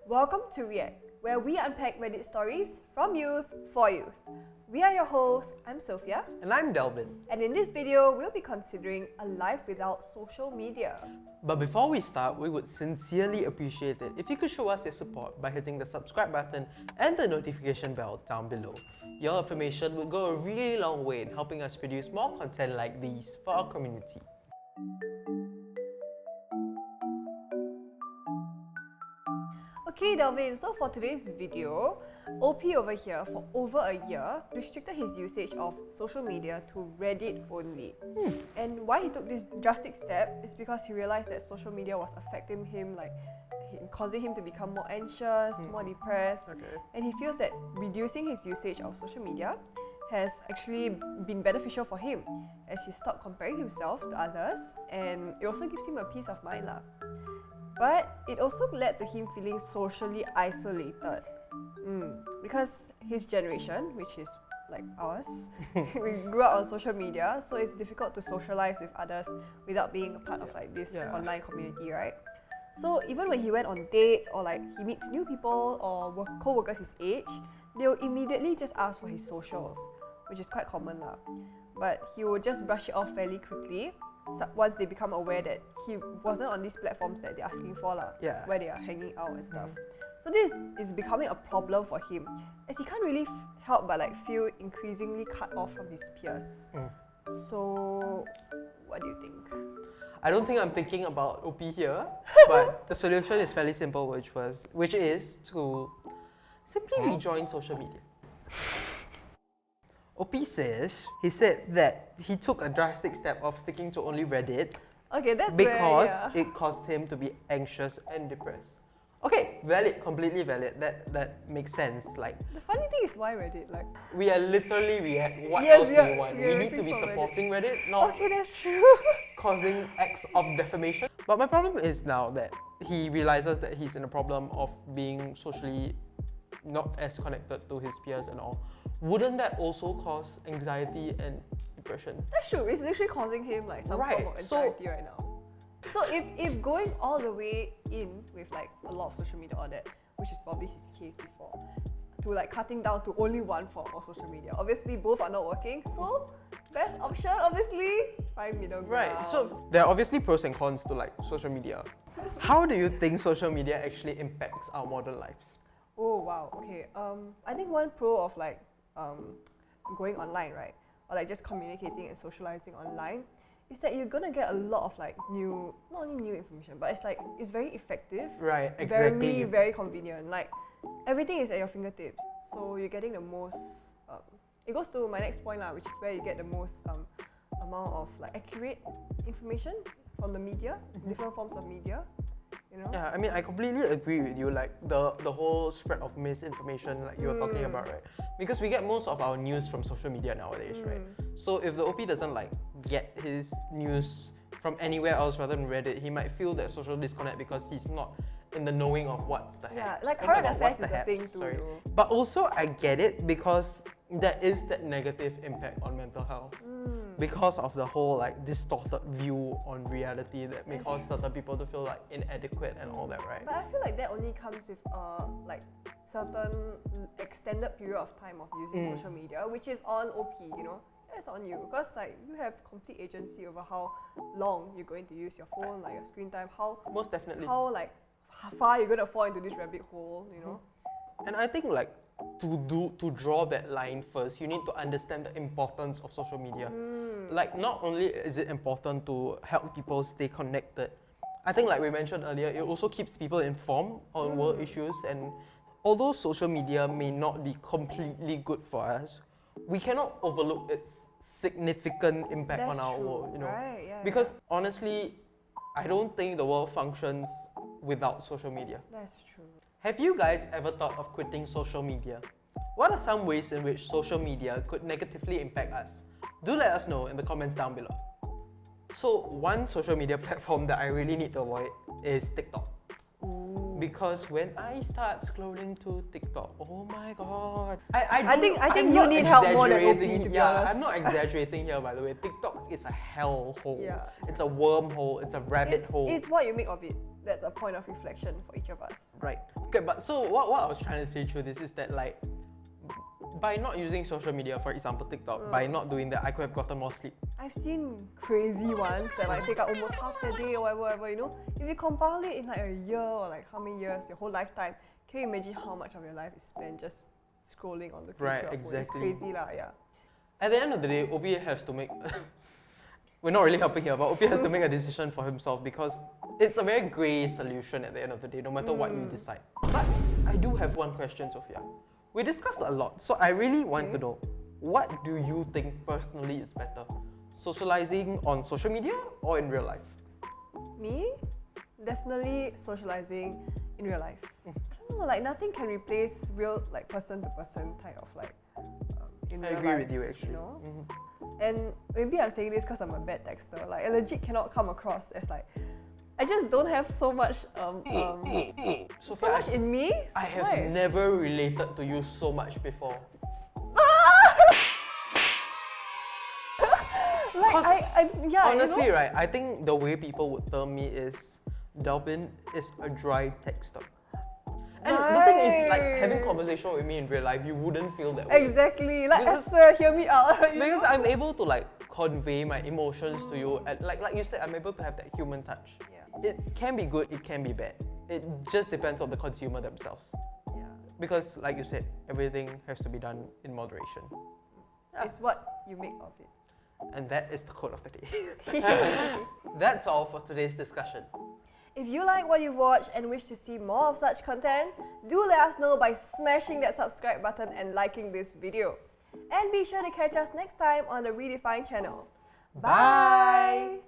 Welcome to React, where we unpack Reddit stories from youth for youth. We are your hosts, I'm Sophia, And I'm Delvin. and in this video, we'll be considering a life without social media. But before we start, we would sincerely appreciate it if you could show us your support by hitting the subscribe button and the notification bell down below. Your information would go a really long way in helping us produce more content like these for our community. Okay, Delvin, so for today's video, OP over here for over a year restricted his usage of social media to Reddit only. And why he took this drastic step is because he realized that social media was affecting him, causing him to become more anxious, more depressed. Okay. And he feels that reducing his usage of social media has actually been beneficial for him as he stopped comparing himself to others, and it also gives him a peace of mind lah. But it also led to him feeling socially isolated. Because his generation, which is like ours, we grew up on social media, so it's difficult to socialize with others without being a part of like this online community, right? So even when he went on dates or like he meets new people or co-workers his age, they'll immediately just ask for his socials, which is quite common lah. But he would just brush it off fairly quickly once they become aware that he wasn't on these platforms that they're asking for lah, where they are hanging out and stuff. So this is becoming a problem for him, as he can't really help but like feel increasingly cut off from his peers. So what do you think? I don't think I'm thinking about OP here, but the solution is fairly simple, which is to simply rejoin social media. OP says he said that he took a drastic step of sticking to only Reddit because it caused him to be anxious and depressed. Okay, valid, completely valid. That makes sense. Like, the funny thing is, why Reddit? Like, we are literally React. What else do you want? We need to be supporting Reddit, not that's true. causing acts of defamation. But my problem is now that he realizes that he's in a problem of being socially not as connected to his peers and all. Wouldn't that also cause anxiety and depression? That's true. It's literally causing him like some form of anxiety right now. So if going all the way in with like a lot of social media or that, which is probably his case before, to like cutting down to only one form of social media. Obviously both are not working, so best option obviously find middle ground. Right. So there are obviously pros and cons to like social media. How do you think social media actually impacts our modern lives? Oh wow, okay. I think one pro of like going online, right? Or like just communicating and socializing online is that you're gonna get a lot of like not only new information, but it's very effective. Right, exactly. Very convenient. Like everything is at your fingertips. So you're getting the most it goes to my next point lah, which is where you get the most amount of like accurate information from the media, different forms of media. You know? Yeah, I mean, I completely agree with you. Like the whole spread of misinformation, like you were talking about, right? Because we get most of our news from social media nowadays, right? So if the OP doesn't like get his news from anywhere else rather than Reddit, he might feel that social disconnect because he's not in the knowing of what's the yeah, haps. like current affairs is a thing too. But also I get it because there is that negative impact on mental health. Because of the whole like distorted view on reality that may cause certain people to feel like inadequate and all that, right? But I feel like that only comes with like certain extended period of time of using social media, which is on OP, you know. It's on you because like you have complete agency over how long you're going to use your phone, like your screen time, how Most definitely. how far you're gonna fall into this rabbit hole, you know. And I think like to draw that line first, you need to understand the importance of social media. Like not only is it important to help people stay connected, I think like we mentioned earlier, it also keeps people informed on world issues. And although social media may not be completely good for us, we cannot overlook its significant impact on our world, you know. Right, because honestly, I don't think the world functions without social media. That's true. Have you guys ever thought of quitting social media? What are some ways in which social media could negatively impact us? Do let us know in the comments down below. So one social media platform that I really need to avoid is TikTok. Because when I start scrolling to TikTok, oh my god. I think you need help more than OP, to be honest. I'm not exaggerating here, by the way. TikTok is a hellhole. Yeah. It's a wormhole, it's a rabbit hole. It's what you make of it. that's a point of reflection for each of us. Right. Okay, but so what I was trying to say through this is that like by not using social media, for example TikTok, by not doing that, I could have gotten more sleep. I've seen crazy ones that like take up almost half their day or whatever, you know. If you compile it in like a year or like how many years, your whole lifetime, can you imagine how much of your life is spent just scrolling on the computer? Right, or phone? exactly. It's crazy lah, yeah. At the end of the day, OP has to make we're not really helping here, but OP has to make a decision for himself because it's a very grey solution at the end of the day, no matter what you decide. But I do have one question, Sophia. We discussed a lot, so I really want to know, what do you think personally is better? Socializing on social media or in real life? Me? Definitely socializing in real life. I don't know, like nothing can replace real like person to person type of like in I real agree life, with you actually. You know? And maybe I'm saying this because I'm a bad texter. Like I legit cannot come across as like I just don't have so much so Sophia, much in me. I have Why? never related to you so much before. Like yeah, Honestly, you know? right, I think the way people would term me is Delvin is a dry texter. And the thing is, like having conversation with me in real life, you wouldn't feel that way. Exactly. Like Because- I swear, hear me out. you Because know? I'm able to like convey my emotions to you, and like you said, I'm able to have that human touch. Yeah. It can be good, it can be bad. It just depends on the consumer themselves. Yeah. Because, like you said, everything has to be done in moderation. It's what you make of it. And that is the quote of the day. That's all for today's discussion. If you like what you've watched and wish to see more of such content, do let us know by smashing that subscribe button and liking this video. And be sure to catch us next time on the Redefine channel. Bye!